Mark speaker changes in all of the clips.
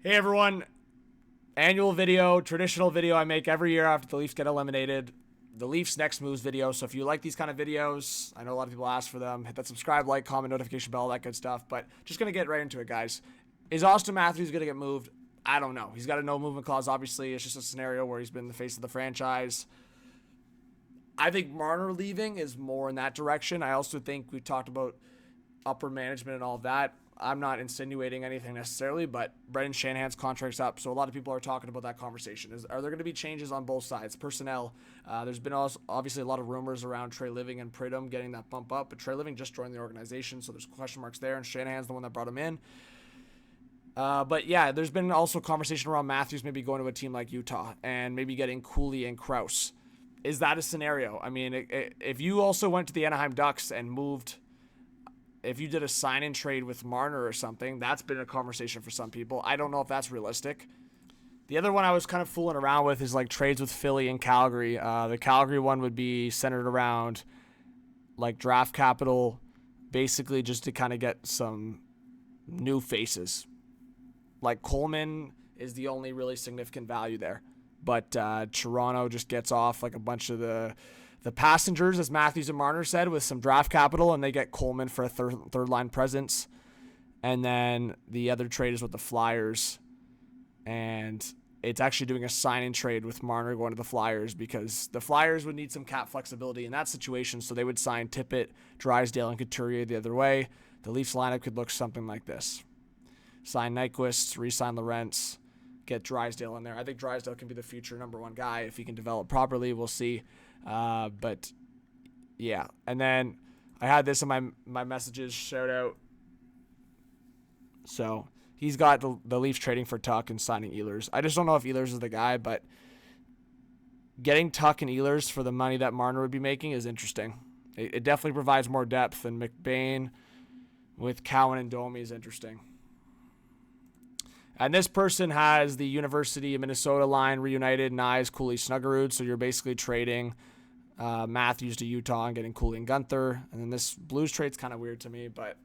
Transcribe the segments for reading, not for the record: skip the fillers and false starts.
Speaker 1: Hey everyone, annual video, traditional video I make every year after the Leafs get eliminated. The Leafs next moves video. So if you like these kind of videos, I know a lot of people ask for them. Hit that subscribe, like, comment, notification bell, that good stuff. But just going to get right into it, guys. Is Auston Matthews going to get moved? I don't know. He's got a no movement clause, obviously. It's just a scenario where he's been the face of the franchise. I think Marner leaving is more in that direction. I also think we talked about upper management and all of that. I'm not insinuating anything necessarily, but Brendan Shanahan's contract's up, so a lot of people are talking about that conversation. Are there going to be changes on both sides? Personnel, there's been also obviously a lot of rumors around Trey Living and Pridham getting that bump up, but Trey Living just joined the organization, so there's question marks there, and Shanahan's the one that brought him in. But yeah, there's been also conversation around Matthews maybe going to a team like Utah and maybe getting Cooley and Krause. Is that a scenario? I mean, if you also went to the Anaheim Ducks and moved, if you did a sign-in trade with Marner or something, that's been a conversation for some people. I don't know if that's realistic. The other one I was kind of fooling around with is like trades with Philly and Calgary. The Calgary one would be centered around like draft capital, basically just to kind of get some new faces. Like Coleman is the only really significant value there. But Toronto just gets off like a bunch of the passengers, as Matthews and Marner said, with some draft capital, and they get Coleman for a third line presence. And then the other trade is with the Flyers. And it's actually doing a sign-in trade with Marner going to the Flyers because the Flyers would need some cap flexibility in that situation, so they would sign Tippett, Drysdale, and Couturier the other way. The Leafs lineup could look something like this. Sign Nyquist, re-sign Lorentz, get Drysdale in there. I think Drysdale can be the future number one guy if he can develop properly. We'll see. But yeah, and then I had this in my messages, shout out. So he's got the Leafs trading for Tuck and signing Ehlers. I just don't know if Ehlers is the guy, but getting Tuck and Ehlers for the money that Marner would be making is interesting. It definitely provides more depth, and McBain with Cowan and Domi is interesting. And this person has the University of Minnesota line reunited, Nyes, Cooley, Snuggerud. So you're basically trading Matthews to Utah and getting Cooley and Gunther. And then this Blues trade's kind of weird to me, but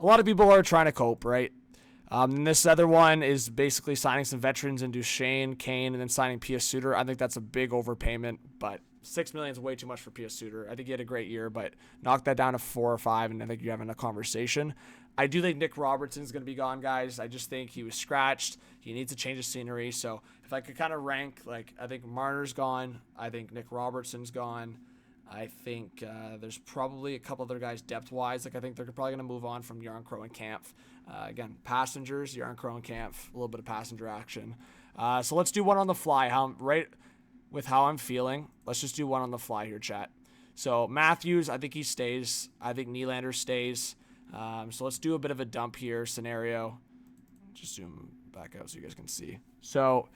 Speaker 1: a lot of people are trying to cope, right? And this other one is basically signing some veterans in Duchesne, Kane, and then signing P.S. Suter. I think that's a big overpayment, but $6 million is way too much for P.S. Suter. I think he had a great year, but knock that down to 4 or 5, and I think you're having a conversation. I do think Nick Robertson's going to be gone, guys. I just think he was scratched. He needs a change of scenery. So if I could kind of rank, like, I think Marner's gone. I think Nick Robertson's gone. I think there's probably a couple other guys depth-wise. Like, I think they're probably going to move on from Yarncrow and Kampf. Again, passengers, Yarncrow and Kampf, a little bit of passenger action. So let's do one on the fly. Right with how I'm feeling, let's just do one on the fly here, chat. So Matthews, I think he stays. I think Nylander stays. So let's do a bit of a dump here scenario. Just zoom back out so you guys can see. So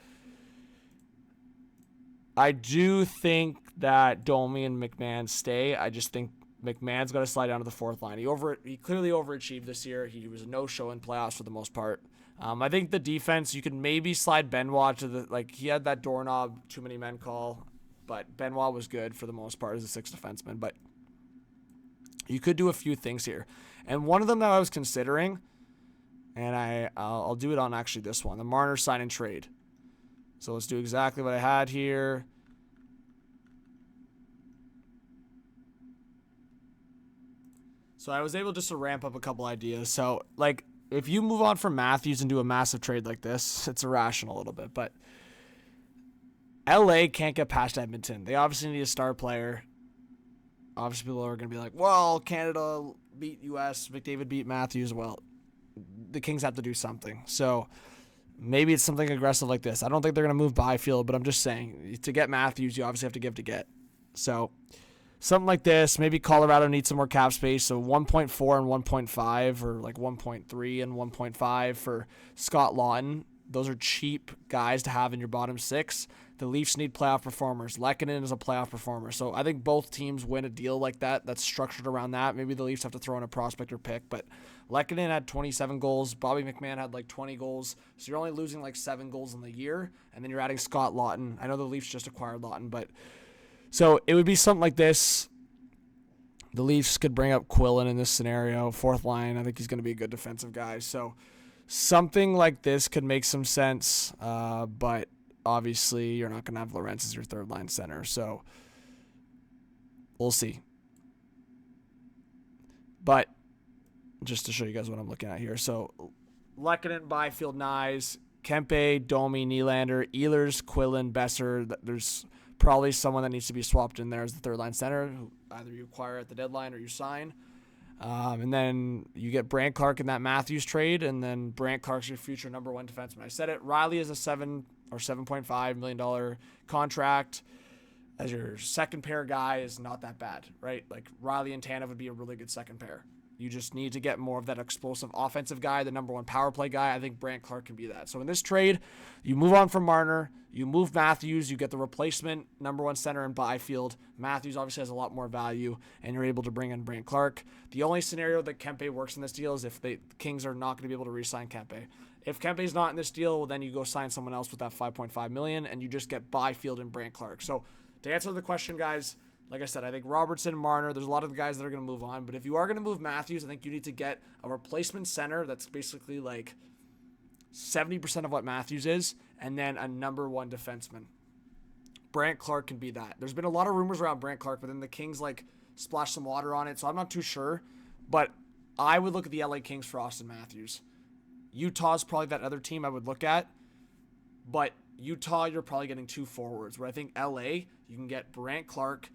Speaker 1: I do think that Domi and McMahon stay. I just think McMahon's got to slide down to the fourth line. He clearly overachieved this year. He was a no-show in playoffs for the most part. I think the defense, you could maybe slide Benoit to the, like, he had that doorknob too many men call, but Benoit was good for the most part as a sixth defenseman. But you could do a few things here. And one of them that I was considering, and I'll do it on actually this one, the Marner sign and trade. So let's do exactly what I had here. So I was able just to ramp up a couple ideas. So, like, if you move on from Matthews and do a massive trade like this, it's irrational a little bit. But LA can't get past Edmonton. They obviously need a star player. Obviously, people are going to be like, well, Canada beat U.S., McDavid beat Matthews. Well, the Kings have to do something. So maybe it's something aggressive like this. I don't think they're going to move Byfield, but I'm just saying, to get Matthews, you obviously have to give to get. So something like this. Maybe Colorado needs some more cap space. So 1.4 and 1.5, or like 1.3 and 1.5 for Scott Lawton. Those are cheap guys to have in your bottom six. The Leafs need playoff performers. Lehkonen is a playoff performer. So I think both teams win a deal like that that's structured around that. Maybe the Leafs have to throw in a prospect or pick, but Lehkonen had 27 goals. Bobby McMahon had like 20 goals. So you're only losing like 7 goals in the year, and then you're adding Scott Lawton. I know the Leafs just acquired Lawton, but so it would be something like this. The Leafs could bring up Quillen in this scenario. Fourth line, I think he's going to be a good defensive guy. So something like this could make some sense, but obviously you're not going to have Lorentz as your third line center, so we'll see. But just to show you guys what I'm looking at here, so Lehkonen, Byfield, Nyes, Kempe, Domi, Nylander, Ehlers, Quillen, Besser. There's probably someone that needs to be swapped in there as the third line center, who either you acquire at the deadline or you sign. And then you get Brandt Clark in that Matthews trade, and then Brandt Clark's your future number one defenseman. I said it. Riley is a $7.5 million contract as your second pair guy is not that bad, right? Like Riley and Tanev would be a really good second pair. You just need to get more of that explosive offensive guy, the number one power play guy. I think Brandt Clark can be that. So in this trade, you move on from Marner, you move Matthews, you get the replacement number one center in Byfield. Matthews obviously has a lot more value, and you're able to bring in Brandt Clark. The only scenario that Kempe works in this deal is if the Kings are not going to be able to re-sign Kempe. If Kempe's not in this deal, well, then you go sign someone else with that $5.5 million, and you just get Byfield and Brandt Clark. So to answer the question, guys, like I said, I think Robertson, Marner, there's a lot of the guys that are going to move on. But if you are going to move Matthews, I think you need to get a replacement center that's basically like 70% of what Matthews is, and then a number one defenseman. Brandt Clark can be that. There's been a lot of rumors around Brandt Clark, but then the Kings like splashed some water on it, so I'm not too sure. But I would look at the LA Kings for Austin Matthews. Utah's probably that other team I would look at. But Utah, you're probably getting two forwards, where I think LA, you can get Brandt Clark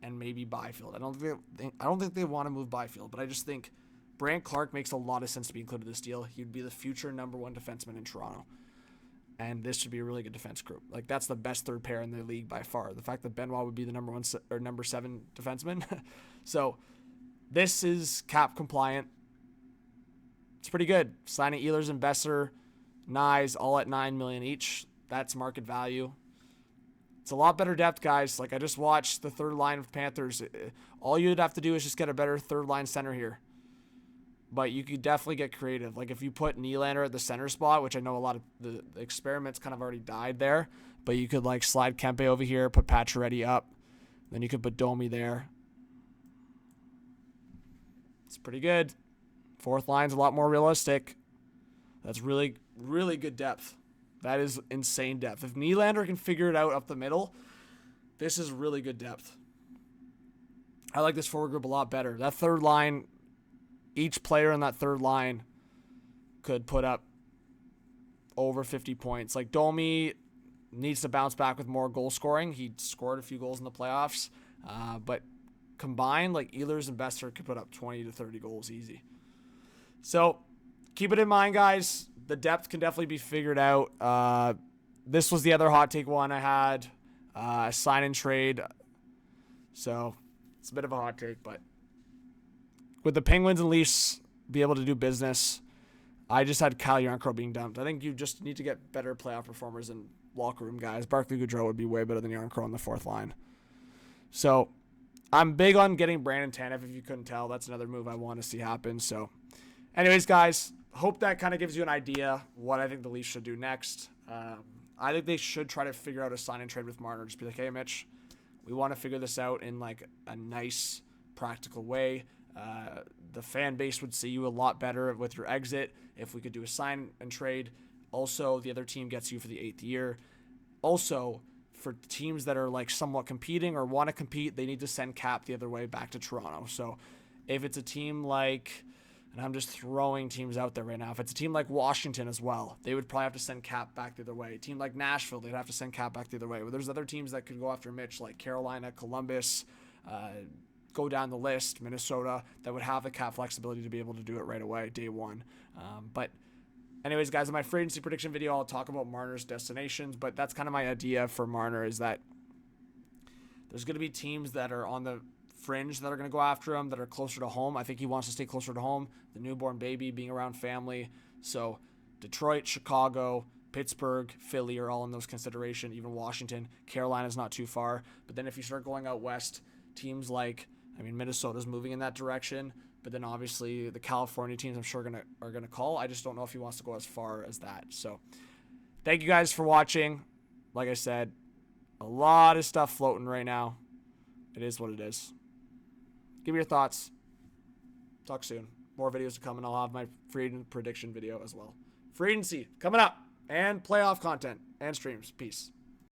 Speaker 1: and maybe Byfield. I don't think they want to move Byfield, but I just think Brandt Clark makes a lot of sense to be included in this deal. He'd be the future number one defenseman in Toronto. And this should be a really good defense group. Like, that's the best third pair in the league by far. The fact that Benoit would be the number 7 defenseman. So this is cap compliant. It's pretty good. Signing Ehlers and Besser, Nyes, all at $9 million each. That's market value. It's a lot better depth, guys. Like, I just watched the third line of Panthers. All you'd have to do is just get a better third line center here. But you could definitely get creative. Like, if you put Nylander at the center spot, which I know a lot of the experiments kind of already died there, but you could, like, slide Kempe over here, put Pacioretty up. Then you could put Domi there. It's pretty good. Fourth line's a lot more realistic. That's really, really good depth. That is insane depth. If Nylander can figure it out up the middle, this is really good depth. I like this forward group a lot better. That third line, each player in that third line could put up over 50 points. Like, Domi needs to bounce back with more goal scoring. He scored a few goals in the playoffs. But combined, like, Ehlers and Besser could put up 20 to 30 goals easy. So keep it in mind, guys. The depth can definitely be figured out. This was the other hot take one I had. Sign and trade. So it's a bit of a hot take, but with the Penguins and Leafs be able to do business, I just had Kyle Yarncroc being dumped. I think you just need to get better playoff performers and locker room guys. Barclay Goodrow would be way better than Yarncroc on the fourth line. So I'm big on getting Brandon Tanev, if you couldn't tell. That's another move I want to see happen. So anyways, guys, hope that kind of gives you an idea what I think the Leafs should do next. I think they should try to figure out a sign and trade with Marner. Just be like, hey, Mitch, we want to figure this out in like a nice, practical way. The fan base would see you a lot better with your exit if we could do a sign and trade. Also, the other team gets you for the 8th year. Also, for teams that are like somewhat competing or want to compete, they need to send cap the other way back to Toronto. So if it's a team like, and I'm just throwing teams out there right now, if it's a team like Washington as well, they would probably have to send cap back the other way. A team like Nashville, they'd have to send cap back the other way. Well, there's other teams that could go after Mitch, like Carolina, Columbus, go down the list, Minnesota, that would have the cap flexibility to be able to do it right away, day one. But anyways, guys, in my free agency prediction video, I'll talk about Marner's destinations, but that's kind of my idea for Marner, is that there's going to be teams that are on the fringe that are going to go after him, that are closer to home. I think he wants to stay closer to home, the newborn baby, being around family. So Detroit, Chicago, Pittsburgh, Philly are all in those consideration, even Washington. Carolina's not too far. But then if you start going out west, teams like, Minnesota's moving in that direction, but then obviously the California teams I'm sure are gonna call. I just don't know if he wants to go as far as that. So thank you guys for watching. Like I said, a lot of stuff floating right now. It is what it is. Give me your thoughts. Talk soon. more videos to come, and I'll have my free agent prediction video as well. Free agency coming up, and playoff content and streams. Peace.